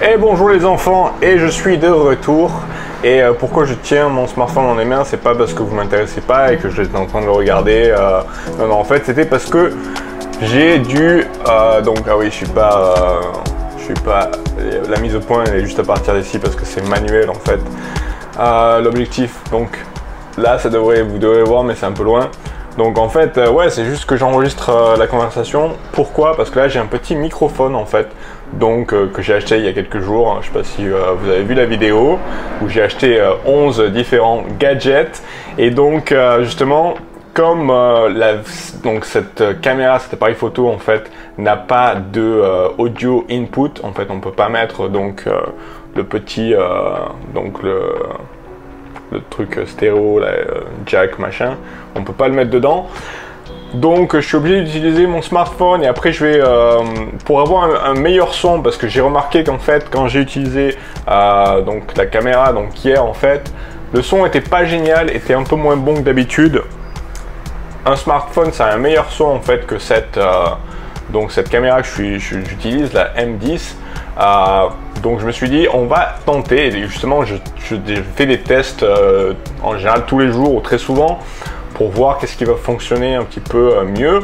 Et bonjour les enfants, et je suis de retour. Et pourquoi je tiens mon smartphone dans les mains, c'est pas parce que vous m'intéressez pas et que j'étais en train de le regarder. Non, en fait, c'était parce que j'ai dû... donc, ah oui, je suis pas... la mise au point elle est juste à partir d'ici parce que c'est manuel en fait. L'objectif, donc là, vous devrez voir, mais c'est un peu loin. Donc en fait, ouais, c'est juste que j'enregistre la conversation. Pourquoi? Parce que là, j'ai un petit microphone en fait. Donc que j'ai acheté il y a quelques jours. Je sais pas si vous avez vu la vidéo où j'ai acheté 11 différents gadgets. Et donc justement, comme donc cette caméra, cet appareil photo en fait n'a pas de audio input, en fait on peut pas mettre donc le petit donc le truc stéréo, là, jack machin, on peut pas le mettre dedans. Donc je suis obligé d'utiliser mon smartphone et après je vais pour avoir un meilleur son, parce que j'ai remarqué qu'en fait quand j'ai utilisé donc la caméra donc hier en fait, le son était pas génial, était un peu moins bon que d'habitude. Un smartphone ça a un meilleur son en fait que cette caméra que j'utilise, la M10. Donc je me suis dit on va tenter, et justement je fais des tests en général tous les jours ou très souvent pour voir qu'est-ce qui va fonctionner un petit peu mieux.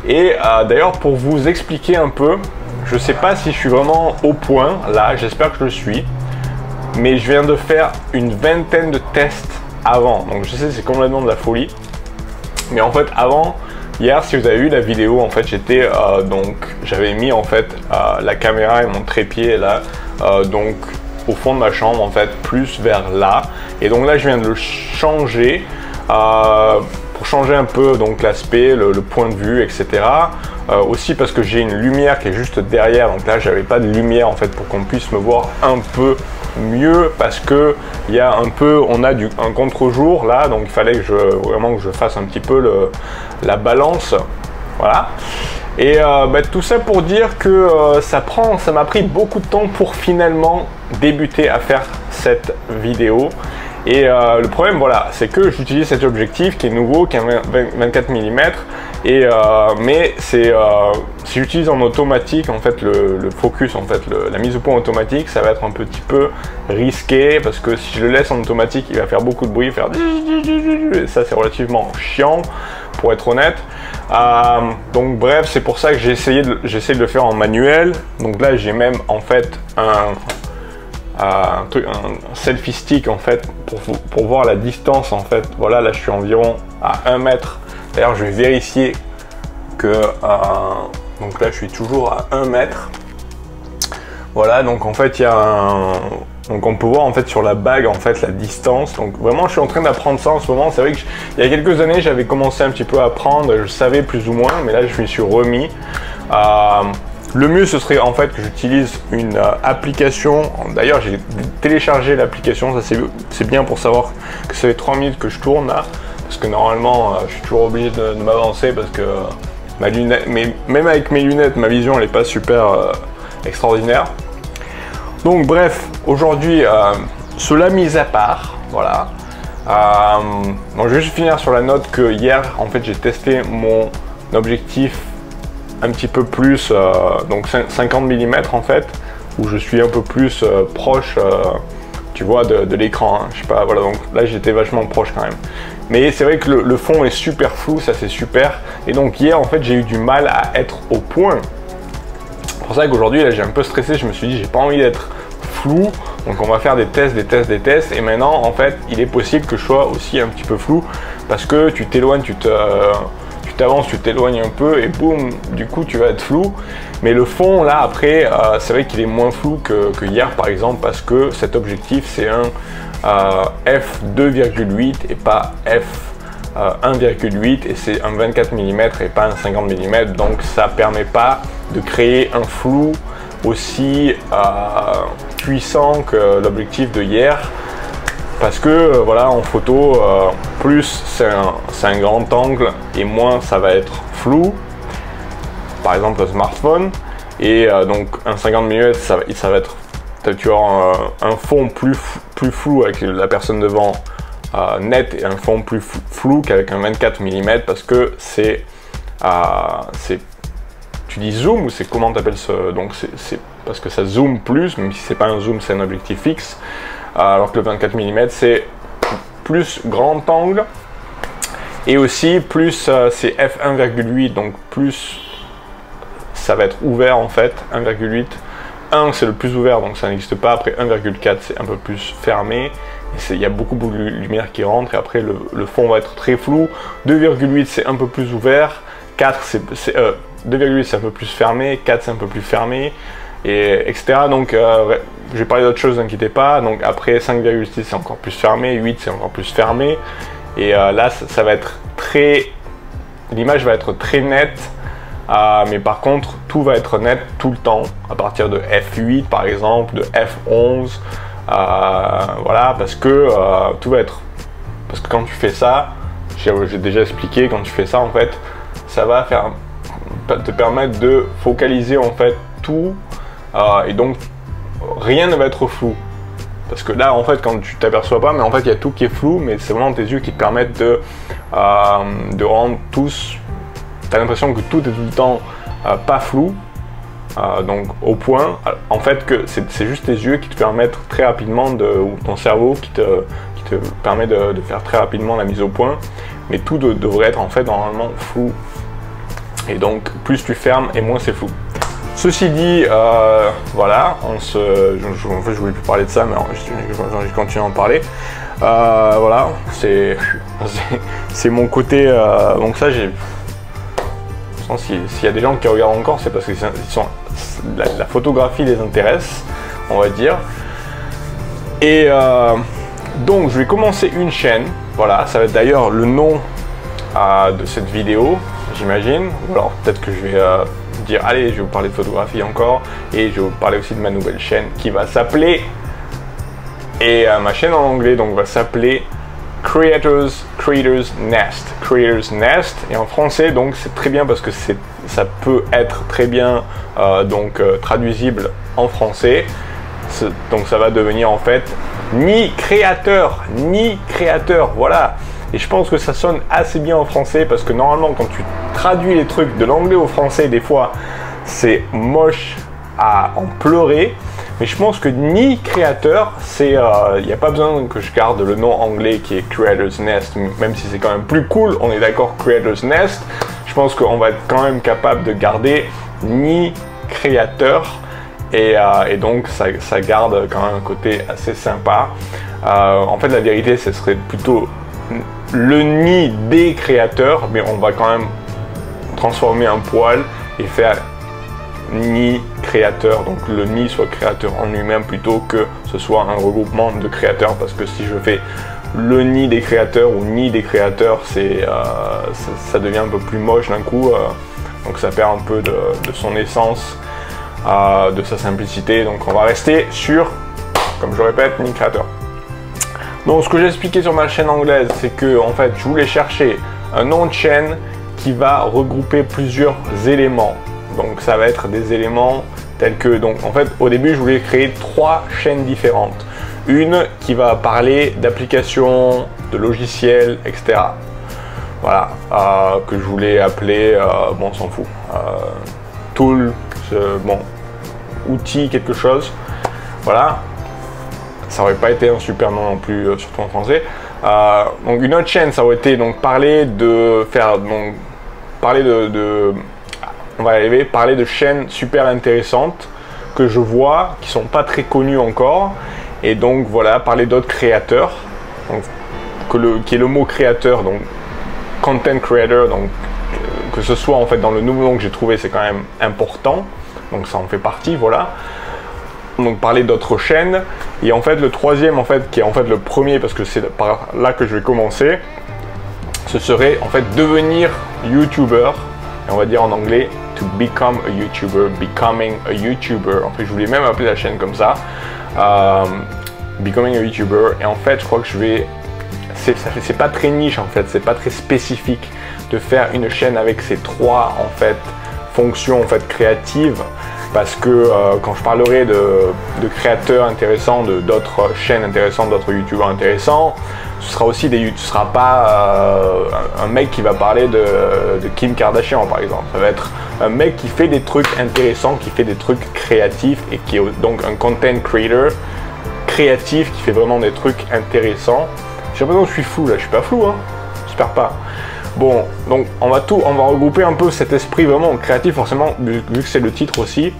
Et d'ailleurs pour vous expliquer un peu, je sais pas si je suis vraiment au point là, j'espère que je le suis, mais je viens de faire une vingtaine de tests avant, donc je sais c'est complètement de la folie, mais en fait avant, hier si vous avez vu la vidéo, en fait j'étais donc j'avais mis en fait la caméra et mon trépied là donc au fond de ma chambre en fait, plus vers là, et donc là je viens de le changer pour changer un peu donc l'aspect, le point de vue, etc. Aussi parce que j'ai une lumière qui est juste derrière, donc là j'avais pas de lumière en fait pour qu'on puisse me voir un peu mieux, parce que il y a un peu, on a un contre-jour là, donc il fallait que vraiment que je fasse un petit peu la balance, voilà. Et tout ça pour dire que ça m'a pris beaucoup de temps pour finalement débuter à faire cette vidéo. Et le problème, voilà, c'est que j'utilise cet objectif qui est nouveau, qui est 24 mm, et mais si j'utilise en automatique en fait le focus, en fait la mise au point automatique, ça va être un petit peu risqué, parce que si je le laisse en automatique, il va faire beaucoup de bruit, et ça c'est relativement chiant pour être honnête. Donc bref, c'est pour ça que j'essaie de le faire en manuel. Donc là j'ai même en fait un selfie stick en fait pour voir la distance en fait. Voilà, là je suis environ à 1 mètre. D'ailleurs je vais vérifier que donc là je suis toujours à 1 mètre. Voilà, donc en fait il y a donc on peut voir en fait sur la bague en fait la distance. Donc vraiment je suis en train d'apprendre ça en ce moment. C'est vrai que il y a quelques années j'avais commencé un petit peu à apprendre, je savais plus ou moins, mais là je m'y suis remis. Le mieux ce serait en fait que j'utilise une application. D'ailleurs j'ai téléchargé l'application, ça c'est bien pour savoir que ça fait 3 minutes que je tourne là, parce que normalement je suis toujours obligé de m'avancer, parce que ma lunette, même avec mes lunettes, ma vision elle n'est pas super extraordinaire. Donc bref, aujourd'hui cela mis à part, voilà. Donc je vais juste finir sur la note que hier en fait j'ai testé mon objectif un petit peu plus, donc 50 mm en fait, où je suis un peu plus proche, tu vois, de l'écran, hein. Je sais pas, voilà, donc là j'étais vachement proche quand même. Mais c'est vrai que le fond est super flou, ça c'est super. Et donc hier en fait j'ai eu du mal à être au point. C'est pour ça qu'aujourd'hui là j'ai un peu stressé, je me suis dit j'ai pas envie d'être flou, donc on va faire des tests, et maintenant en fait il est possible que je sois aussi un petit peu flou, parce que tu t'éloignes, tu t'avances, tu t'éloignes un peu et boum, du coup tu vas être flou. Mais le fond là après, c'est vrai qu'il est moins flou que hier par exemple, parce que cet objectif c'est un f2,8 et pas f1,8, et c'est un 24 mm et pas un 50 mm, donc ça permet pas de créer un flou aussi puissant que l'objectif de hier. Parce que voilà, en photo, plus c'est un grand angle et moins ça va être flou. Par exemple le smartphone, et donc un 50 mm ça va être, tu auras un fond plus flou avec la personne devant net, et un fond plus flou qu'avec un 24 mm, parce que tu dis zoom ou c'est comment tu appelles ça? Donc c'est parce que ça zoome plus, même si c'est pas un zoom, c'est un objectif fixe. Alors que le 24 mm c'est plus grand angle. Et aussi plus c'est f1,8, donc plus ça va être ouvert en fait, 1,8. 1 c'est le plus ouvert, donc ça n'existe pas. Après 1,4 c'est un peu plus fermé. Il y a beaucoup de lumière qui rentre et après le fond va être très flou. 2,8 c'est un peu plus ouvert. 4 2,8 c'est un peu plus fermé. 4 c'est un peu plus fermé. Et etc. Donc je vais parler d'autres choses, n'inquiétez pas. Donc après 5,6 c'est encore plus fermé. 8 c'est encore plus fermé. Et là ça va être très... L'image va être très nette. Mais par contre, tout va être net tout le temps, à partir de f8 par exemple, de f11, voilà, parce que tout va être... Parce que quand tu fais ça, j'ai déjà expliqué, quand tu fais ça, en fait, ça va te permettre de focaliser en fait tout, et donc rien ne va être flou. Parce que là, en fait, quand tu t'aperçois pas, mais en fait, il y a tout qui est flou, mais c'est vraiment tes yeux qui te permettent de rendre tous... Tu as l'impression que tout est tout le temps pas flou, donc au point, en fait, que c'est juste tes yeux qui te permettent très rapidement, ou ton cerveau qui te permet de faire très rapidement la mise au point, mais tout devrait être en fait normalement flou. Et donc, plus tu fermes et moins c'est flou. Ceci dit, voilà, en fait, je voulais plus parler de ça, mais je continue à en parler. Voilà, c'est mon côté. Donc ça, s'il y a des gens qui regardent encore, c'est parce que la photographie les intéresse, on va dire. Et donc, je vais commencer une chaîne. Voilà, ça va être d'ailleurs le nom de cette vidéo, j'imagine. Ou alors peut-être que je vais dire, allez, je vais vous parler de photographie encore. Et je vais vous parler aussi de ma nouvelle chaîne qui va s'appeler, et ma chaîne en anglais donc va s'appeler Creators Nest. Creators Nest, et en français donc c'est très bien parce que ça peut être très bien traduisible en français. Donc ça va devenir en fait ni créateur, voilà. Et je pense que ça sonne assez bien en français parce que normalement quand tu traduis les trucs de l'anglais au français, des fois c'est moche à en pleurer. Mais je pense que ni créateur, il n'y a pas besoin que je garde le nom anglais qui est Creators Nest, même si c'est quand même plus cool, on est d'accord, Creators Nest. Je pense qu'on va être quand même capable de garder ni créateur, et donc ça garde quand même un côté assez sympa. En fait, la vérité, ce serait plutôt le ni des créateurs, mais on va quand même transformer un poil et faire ni créateur, donc le ni soit créateur en lui-même plutôt que ce soit un regroupement de créateurs, parce que si je fais le ni des créateurs ou ni des créateurs, ça devient un peu plus moche d'un coup, donc ça perd un peu de son essence, de sa simplicité. Donc on va rester sur, comme je répète, ni créateur. Donc ce que j'ai expliqué sur ma chaîne anglaise, c'est que en fait je voulais chercher un nom de chaîne qui va regrouper plusieurs éléments. Donc ça va être des éléments tels que, donc en fait au début je voulais créer 3 chaînes différentes. Une qui va parler d'applications, de logiciels, etc. Voilà, que je voulais appeler, bon on s'en fout, tool, bon, outil quelque chose, voilà. Ça aurait pas été un super nom non plus, surtout en français. Donc une autre chaîne, ça aurait été donc parler de on va arriver, parler de chaînes super intéressantes que je vois, qui sont pas très connues encore, et donc voilà, parler d'autres créateurs, donc, qui est le mot créateur, donc content creator, donc que ce soit en fait dans le nouveau nom que j'ai trouvé, c'est quand même important, donc ça en fait partie, voilà. Donc parler d'autres chaînes, et en fait le troisième en fait, qui est en fait le premier, parce que c'est par là que je vais commencer, ce serait en fait devenir YouTuber, et on va dire en anglais to become a YouTuber, becoming a YouTuber. En fait, je voulais même appeler la chaîne comme ça, becoming a YouTuber. Et en fait, je crois que je vais, c'est pas très niche en fait, c'est pas très spécifique de faire une chaîne avec ces 3 en fait fonctions en fait créatives, parce que quand je parlerai de créateurs intéressants, d'autres chaînes intéressantes, d'autres YouTubers intéressants, ce sera pas un mec qui va parler de Kim Kardashian par exemple. Ça va être un mec qui fait des trucs intéressants, qui fait des trucs créatifs et qui est donc un content creator créatif qui fait vraiment des trucs intéressants. J'ai l'impression que je suis flou là, je suis pas flou, hein? J'espère pas. Bon, donc on va regrouper un peu cet esprit vraiment créatif, forcément, vu que c'est le titre aussi.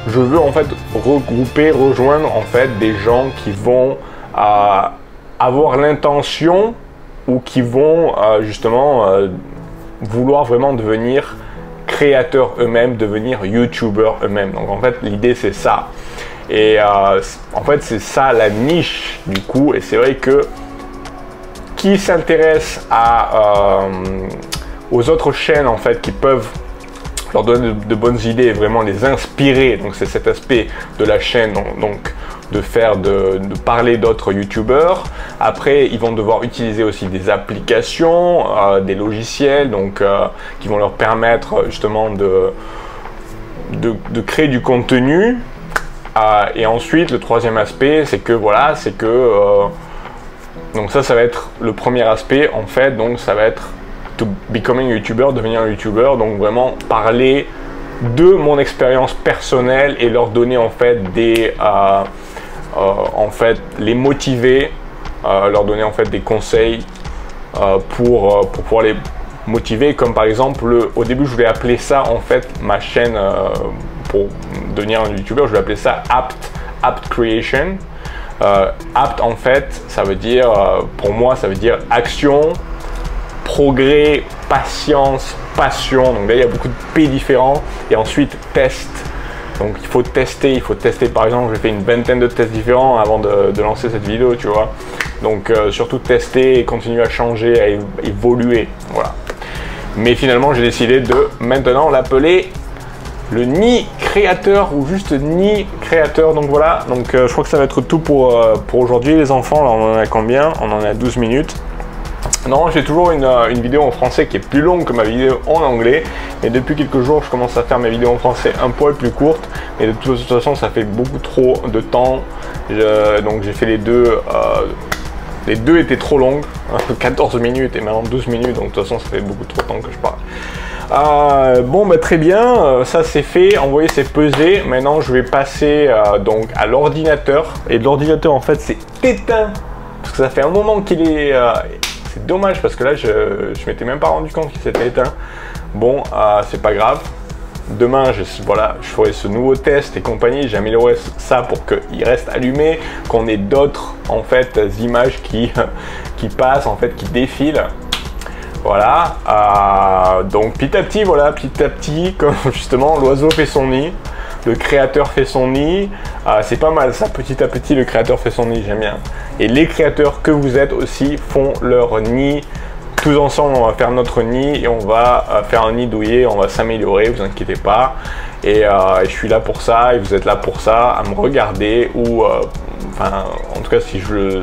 Je veux en fait rejoindre en fait des gens qui vont avoir l'intention ou qui vont justement vouloir vraiment devenir créateurs eux-mêmes, devenir youtubeurs eux-mêmes. Donc en fait l'idée c'est ça. Et en fait c'est ça la niche du coup. Et c'est vrai que qui s'intéresse aux autres chaînes en fait qui peuvent leur donner de bonnes idées et vraiment les inspirer. Donc c'est cet aspect de la chaîne, donc de parler d'autres youtubeurs. Après ils vont devoir utiliser aussi des applications, des logiciels donc qui vont leur permettre justement de créer du contenu. Et ensuite le troisième aspect c'est que voilà, donc ça va être le premier aspect en fait. Donc ça va être to becoming YouTuber, devenir un YouTuber, donc vraiment parler de mon expérience personnelle et leur donner en fait les motiver, leur donner en fait des conseils pour pouvoir les motiver. Comme par exemple au début je voulais appeler ça en fait ma chaîne pour devenir un YouTuber, je vais appeler ça Apt Creation. Apt en fait ça veut dire pour moi ça veut dire action, progrès, patience, passion. Donc là il y a beaucoup de P différents. Et ensuite test. Donc il faut tester par exemple, j'ai fait une vingtaine de tests différents avant de lancer cette vidéo, tu vois. Donc surtout tester et continuer à changer, à évoluer, voilà. Mais finalement j'ai décidé de maintenant l'appeler le Ni créateur ou juste Ni créateur. Donc voilà, donc je crois que ça va être tout pour aujourd'hui les enfants. Là on en a combien? On en a 12 minutes. Non, j'ai toujours une vidéo en français qui est plus longue que ma vidéo en anglais. Et depuis quelques jours, je commence à faire mes vidéos en français un poil plus courtes. Et de toute façon, ça fait beaucoup trop de temps. Donc j'ai fait les deux. Les deux étaient trop longues, 14 minutes et maintenant 12 minutes. Donc de toute façon, ça fait beaucoup trop de temps que je parle. Bon, bah, très bien. Ça c'est fait. Envoyer, c'est pesé. Maintenant, je vais passer donc à l'ordinateur. Et l'ordinateur, en fait, c'est éteint. Parce que ça fait un moment qu'il est... c'est dommage parce que là, je m'étais même pas rendu compte qu'il s'était éteint. Bon, c'est pas grave. Demain, je ferai ce nouveau test et compagnie. J'améliorerai ça pour qu'il reste allumé, qu'on ait d'autres en fait images qui passent, en fait, qui défilent. Voilà. Donc petit à petit, voilà, petit à petit, comme justement l'oiseau fait son nid. Le créateur fait son nid, c'est pas mal ça, petit à petit le créateur fait son nid, j'aime bien. Et les créateurs que vous êtes aussi font leur nid, tous ensemble on va faire notre nid et on va faire un nid douillet, on va s'améliorer, vous inquiétez pas. Et je suis là pour ça et vous êtes là pour ça, à me regarder ou enfin en tout cas si je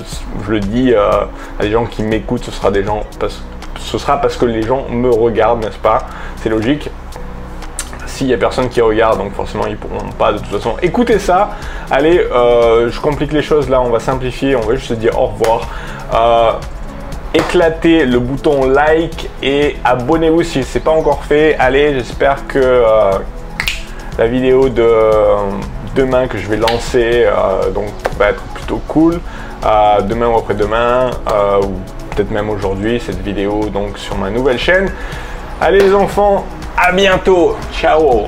le dis à des gens qui m'écoutent, ce sera parce que les gens me regardent, n'est-ce pas? C'est logique. S'il n'y a personne qui regarde, donc forcément ils pourront pas de toute façon écouter ça. Allez, je complique les choses là, on va simplifier, on va juste se dire au revoir. Éclatez le bouton like et abonnez-vous si ce n'est pas encore fait. Allez, j'espère que la vidéo de demain que je vais lancer donc va être plutôt cool. Demain ou après-demain, ou peut-être même aujourd'hui, cette vidéo donc sur ma nouvelle chaîne. Allez les enfants, à bientôt, ciao.